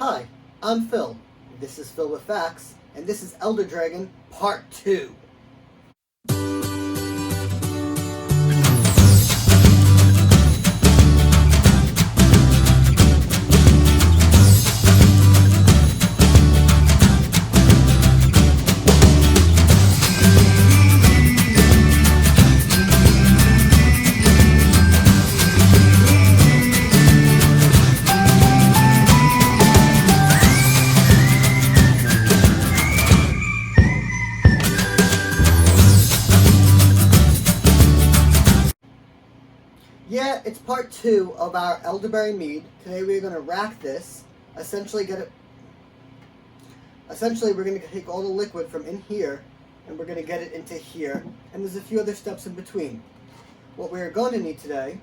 Hi, I'm Phil. This is Phil with Facts, and this is Elder Dragon Part 2. Yeah, it's part 2 of our elderberry mead. Today we're going to rack this. Essentially, we're going to take all the liquid from in here, and we're going to get it into here. And there's a few other steps in between. What we're going to need today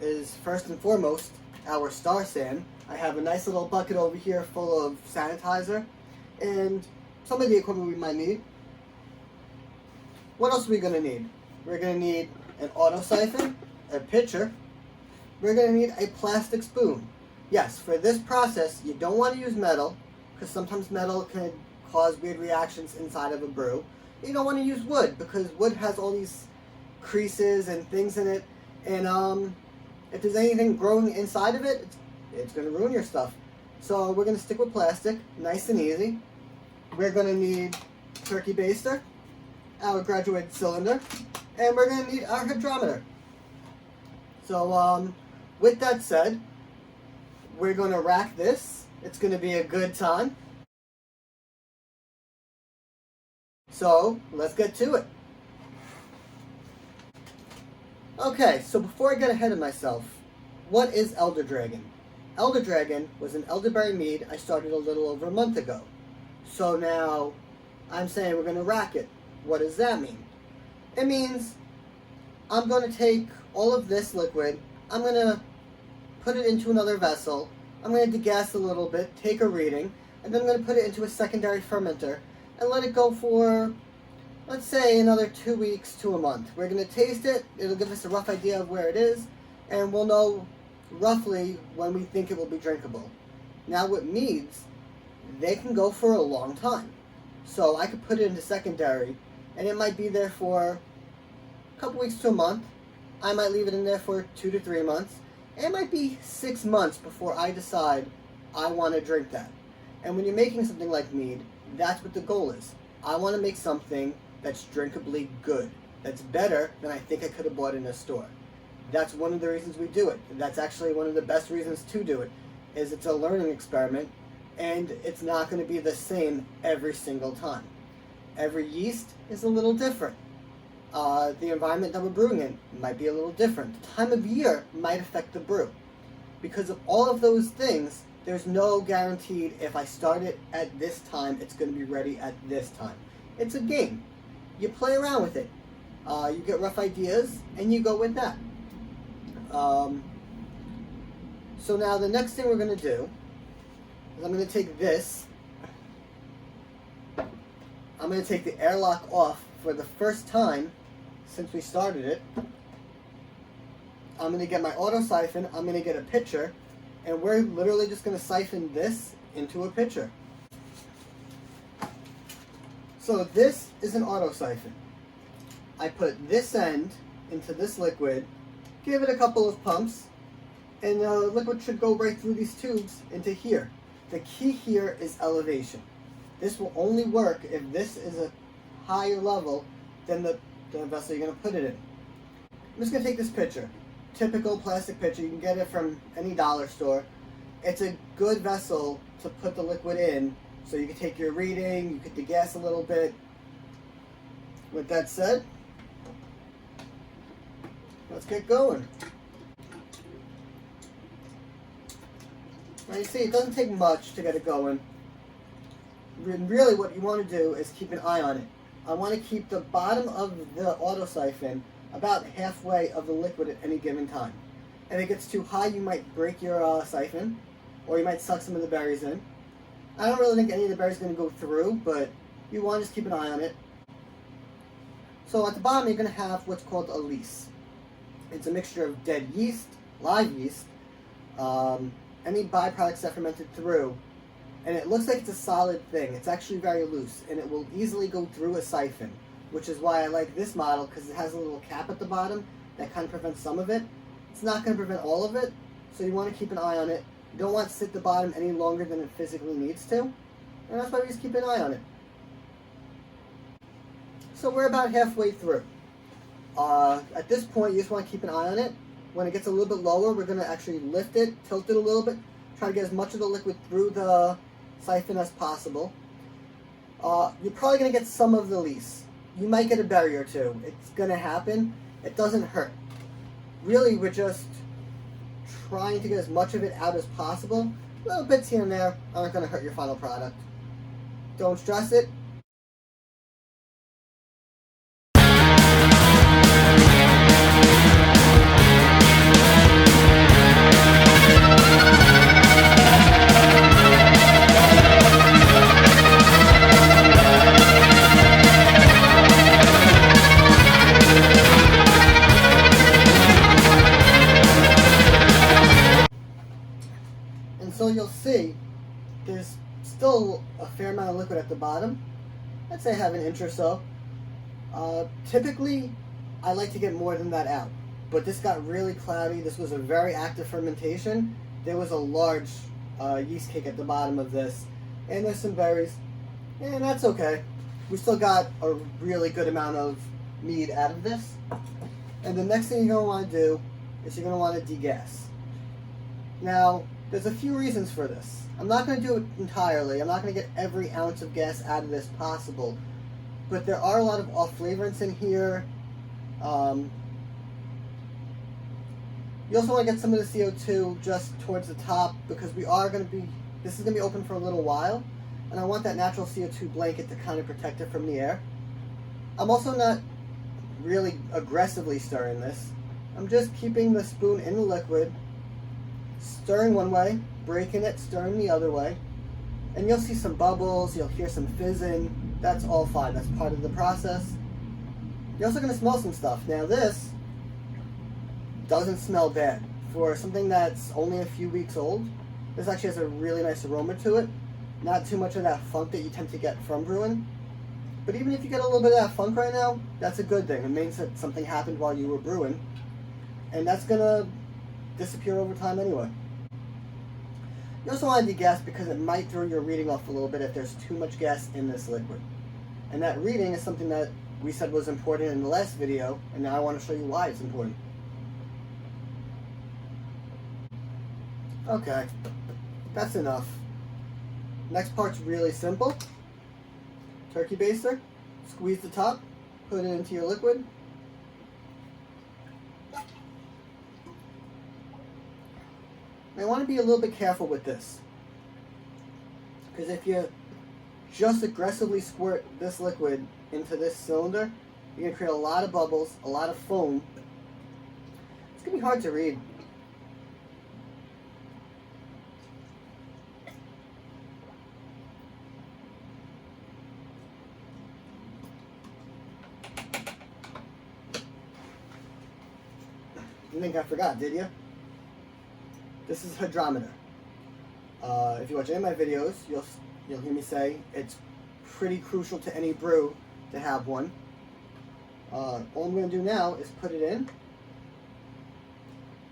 is, first and foremost, our star sand. I have a nice little bucket over here full of sanitizer, and some of the equipment we might need. What else are we going to need? We're going to need an auto siphon, a pitcher. We're going to need a plastic spoon. Yes, for this process, you don't want to use metal, because sometimes metal can cause weird reactions inside of a brew. You don't want to use wood, because wood has all these creases and things in it, and if there's anything growing inside of it, it's going to ruin your stuff. So we're going to stick with plastic, nice and easy. We're going to need turkey baster, our graduated cylinder, and we're going to need our hydrometer. So, with that said, we're going to rack this. It's going to be a good time. So, let's get to it. Okay, so before I get ahead of myself, what is Elder Dragon? Elder Dragon was an elderberry mead I started a little over a month ago. So now, I'm saying we're going to rack it. What does that mean? It means I'm going to take all of this liquid, I'm going to put it into another vessel, I'm going to degas a little bit, take a reading, and then I'm going to put it into a secondary fermenter and let it go for, let's say, another 2 weeks to a month. We're going to taste it, it'll give us a rough idea of where it is, and we'll know roughly when we think it will be drinkable. Now with meads, they can go for a long time. So I could put it into secondary, and it might be there for a couple weeks to a month. I might leave it in there for 2 to 3 months. It might be 6 months before I decide I want to drink that. And when you're making something like mead, that's what the goal is. I want to make something that's drinkably good, that's better than I think I could have bought in a store. That's one of the reasons we do it. That's actually one of the best reasons to do it, is it's a learning experiment, and it's not going to be the same every single time. Every yeast is a little different. The environment that we're brewing in might be a little different. The time of year might affect the brew. Because of all of those things, there's no guaranteed if I start it at this time, it's going to be ready at this time. It's a game. You play around with it. You get rough ideas, and you go with that. So now the next thing we're going to do is I'm going to take this. I'm going to take the airlock off for the first time since we started it. I'm going to get my auto siphon, I'm going to get a pitcher, and we're literally just going to siphon this into a pitcher. So this is an auto siphon. I put this end into this liquid, give it a couple of pumps, and the liquid should go right through these tubes into here. The key here is elevation. This will only work if this is a higher level than the vessel you're going to put it in. I'm just going to take this pitcher. Typical plastic pitcher. You can get it from any dollar store. It's a good vessel to put the liquid in, so you can take your reading, you can degas a little bit. With that said, let's get going. Now you see, it doesn't take much to get it going. Really what you want to do is keep an eye on it. I want to keep the bottom of the auto siphon about halfway of the liquid at any given time. If it gets too high, you might break your siphon, or you might suck some of the berries in. I don't really think any of the berries are going to go through, but you want to just keep an eye on it. So at the bottom, you're going to have what's called a lees. It's a mixture of dead yeast, live yeast, any byproducts that fermented through, and it looks like it's a solid thing. It's actually very loose, and it will easily go through a siphon, which is why I like this model, because it has a little cap at the bottom that kind of prevents some of it. It's not going to prevent all of it, so you want to keep an eye on it. You don't want to sit at the bottom any longer than it physically needs to, and that's why we just keep an eye on it. So we're about halfway through. At this point, you just want to keep an eye on it. When it gets a little bit lower, we're going to actually lift it, tilt it a little bit, try to get as much of the liquid through the siphon as possible. You're probably going to get some of the lees. You might get a berry or two. It's going to happen. It doesn't hurt. Really, we're just trying to get as much of it out as possible. Little bits here and there aren't going to hurt your final product. Don't stress it. So you'll see there's still a fair amount of liquid at the bottom. I'd say I have an inch or so. Typically, I like to get more than that out, but this got really cloudy. This was a very active fermentation. There was a large yeast cake at the bottom of this, and there's some berries, and that's okay. We still got a really good amount of mead out of this. And the next thing you're going to want to do is you're going to want to degas. Now, there's a few reasons for this. I'm not going to do it entirely. I'm not going to get every ounce of gas out of this possible. But there are a lot of off flavorants in here. You also want to get some of the CO2 just towards the top, because this is going to be open for a little while. And I want that natural CO2 blanket to kind of protect it from the air. I'm also not really aggressively stirring this. I'm just keeping the spoon in the liquid, stirring one way, breaking it, stirring the other way, and you'll see some bubbles, you'll hear some fizzing. That's all fine, that's part of the process. You're also going to smell some stuff. Now this doesn't smell bad. For something that's only a few weeks old, this actually has a really nice aroma to it. Not too much of that funk that you tend to get from brewing. But even if you get a little bit of that funk right now, that's a good thing. It means that something happened while you were brewing, and that's going to disappear over time anyway. You also want to degas because it might throw your reading off a little bit if there's too much gas in this liquid. And that reading is something that we said was important in the last video, and now I want to show you why it's important. Okay, that's enough. Next part's really simple. Turkey baster. Squeeze the top, put it into your liquid. I want to be a little bit careful with this, because if you just aggressively squirt this liquid into this cylinder, you're going to create a lot of bubbles, a lot of foam. It's going to be hard to read. You think I forgot, did you? This is hydrometer. If you watch any of my videos, you'll hear me say it's pretty crucial to any brew to have one. All I'm going to do now is put it in,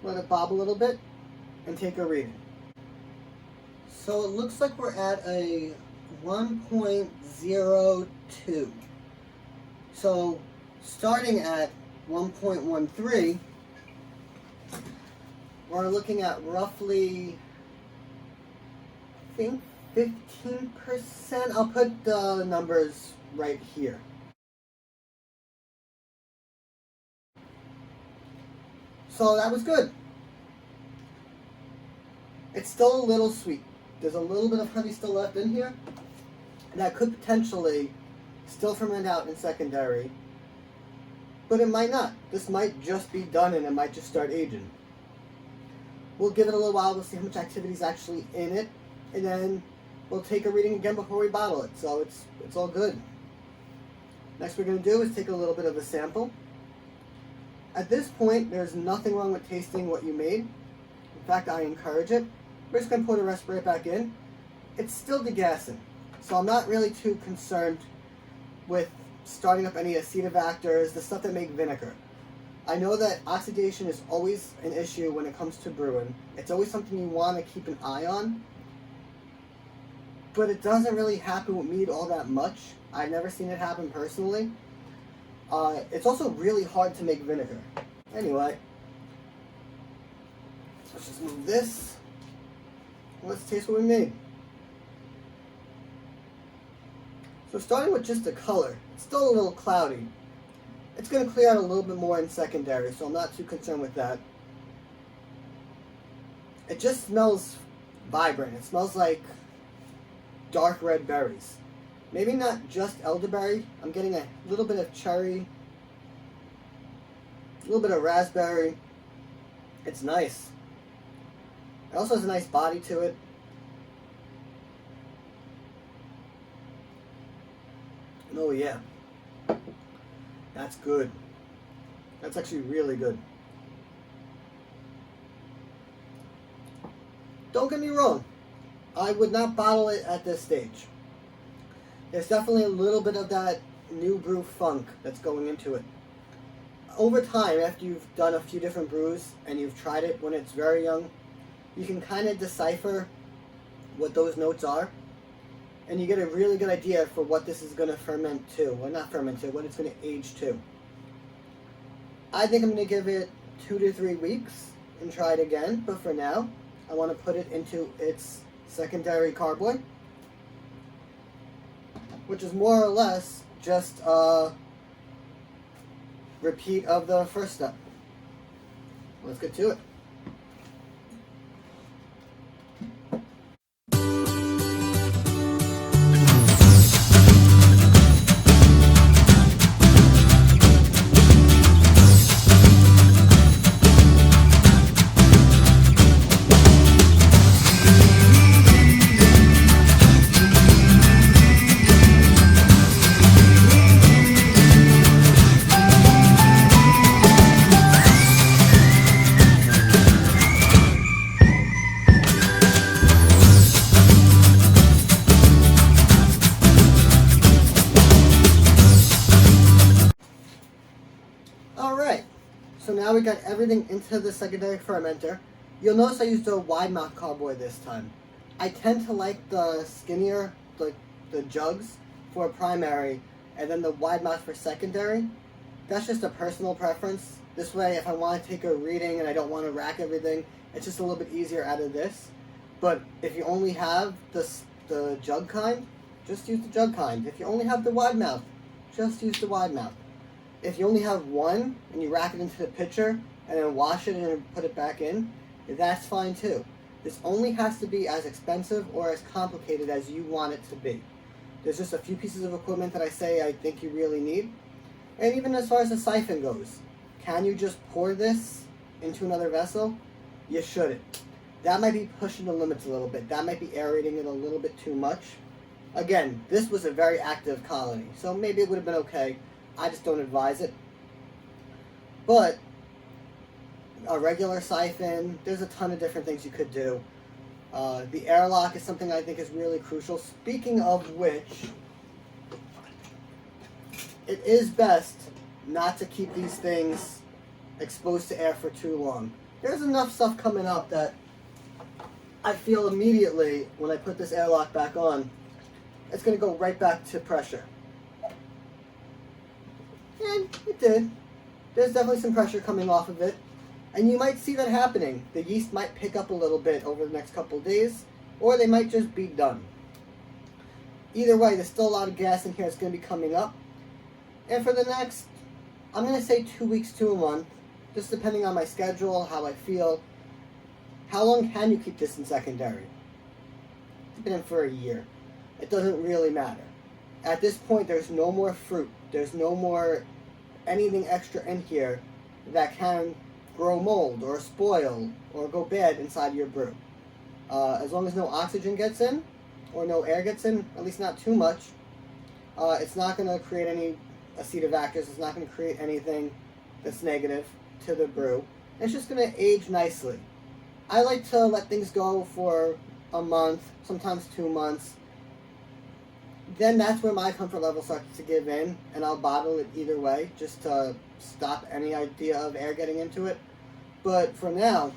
let it bob a little bit, and take a reading. So it looks like we're at a 1.02. So starting at 1.13, we're looking at roughly, I think, 15%. I'll put the numbers right here. So that was good. It's still a little sweet. There's a little bit of honey still left in here. And that could potentially still ferment out in secondary. But it might not. This might just be done and it might just start aging. We'll give it a little while, we'll see how much activity is actually in it, and then we'll take a reading again before we bottle it, so it's all good. Next we're going to do is take a little bit of a sample. At this point, there's nothing wrong with tasting what you made. In fact, I encourage it. We're just going to put the rest right back in, it's still degassing. So I'm not really too concerned with starting up any acetobacters, the stuff that make vinegar. I know that oxidation is always an issue when it comes to brewing. It's always something you want to keep an eye on. But it doesn't really happen with mead all that much. I've never seen it happen personally. It's also really hard to make vinegar. Anyway, let's just move this. Let's taste what we made. So starting with just the color, it's still a little cloudy. It's going to clear out a little bit more in secondary, so I'm not too concerned with that. It just smells vibrant. It smells like dark red berries. Maybe not just elderberry. I'm getting a little bit of cherry, a little bit of raspberry. It's nice. It also has a nice body to it. Oh yeah. That's good. That's actually really good. Don't get me wrong. I would not bottle it at this stage. There's definitely a little bit of that new brew funk that's going into it. Over time, after you've done a few different brews and you've tried it when it's very young, you can kind of decipher what those notes are. And you get a really good idea for what this is going to ferment to. Well, not ferment to, what it's going to age to. I think I'm going to give it 2 to 3 weeks and try it again. But for now, I want to put it into its secondary carboy, which is more or less just a repeat of the first step. Let's get to it. Alright, so now we got everything into the secondary fermenter. You'll notice I used a wide mouth carboy this time. I tend to like the skinnier, the jugs for primary, and then the wide mouth for secondary. That's just a personal preference. This way, if I want to take a reading and I don't want to rack everything, it's just a little bit easier out of this. But if you only have the jug kind, just use the jug kind. If you only have the wide mouth, just use the wide mouth. If you only have one and you rack it into the pitcher and then wash it and put it back in, that's fine too. This only has to be as expensive or as complicated as you want it to be. There's just a few pieces of equipment that I say I think you really need. And even as far as the siphon goes, can you just pour this into another vessel? You shouldn't. That might be pushing the limits a little bit. That might be aerating it a little bit too much. Again, this was a very active colony, so maybe it would have been okay. I just don't advise it. But a regular siphon, there's a ton of different things you could do. The airlock is something I think is really crucial. Speaking of which, it is best not to keep these things exposed to air for too long. There's enough stuff coming up that I feel immediately when I put this airlock back on, it's going to go right back to pressure. And it did. There's definitely some pressure coming off of it. And you might see that happening. The yeast might pick up a little bit over the next couple of days, or they might just be done. Either way, there's still a lot of gas in here that's going to be coming up. And for the next, I'm going to say 2 weeks to a month, just depending on my schedule, how I feel. How long can you keep this in secondary? It's been in for a year. It doesn't really matter. At this point, there's no more fruit. There's no more anything extra in here that can grow mold or spoil or go bad inside your brew. As long as no oxygen gets in or no air gets in, at least not too much, it's not going to create any acetobacters. It's not going to create anything that's negative to the brew. It's just going to age nicely. I like to let things go for a month, sometimes 2 months, then that's where my comfort level starts to give in, and I'll bottle it either way just to stop any idea of air getting into it. But for now,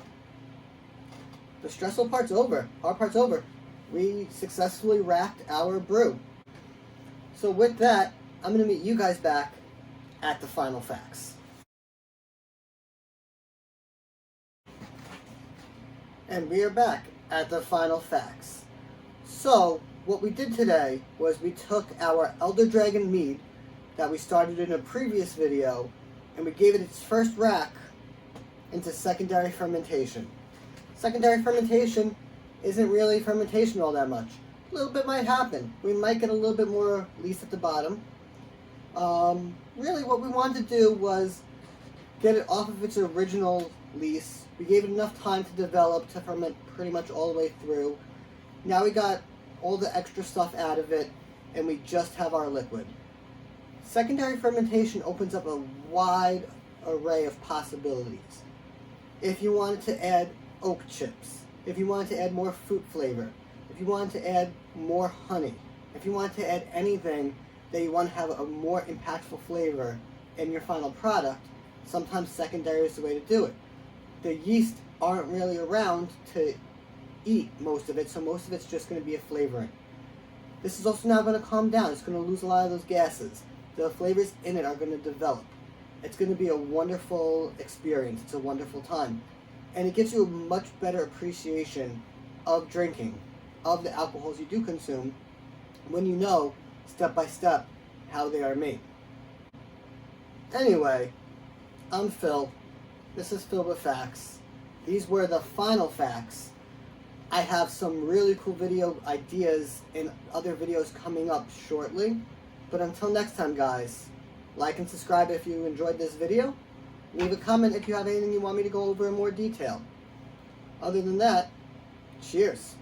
the stressful part's over, hard part's over. We successfully racked our brew. So with that, I'm going to meet you guys back at the final facts. And we are back at the final facts. So, what we did today was we took our Elder Dragon Mead that we started in a previous video and we gave it its first rack into secondary fermentation. Secondary fermentation isn't really fermentation all that much. A little bit might happen. We might get a little bit more lees at the bottom. Really what we wanted to do was get it off of its original lease. We gave it enough time to develop to ferment pretty much all the way through. Now we got all the extra stuff out of it and we just have our liquid. Secondary fermentation opens up a wide array of possibilities. If you wanted to add oak chips, if you wanted to add more fruit flavor, if you wanted to add more honey, if you wanted to add anything that you want to have a more impactful flavor in your final product, sometimes secondary is the way to do it. The yeast aren't really around to eat most of it, so most of it's just going to be a flavoring. This is also now going to calm down. It's going to lose a lot of those gases. The flavors in it are going to develop. It's going to be a wonderful experience. It's a wonderful time. And it gives you a much better appreciation of drinking, of the alcohols you do consume, when you know, step by step, how they are made. Anyway, I'm Phil. This is Phil with Facts. These were the final facts. I have some really cool video ideas and other videos coming up shortly. But until next time, guys, like and subscribe if you enjoyed this video. Leave a comment if you have anything you want me to go over in more detail. Other than that, cheers.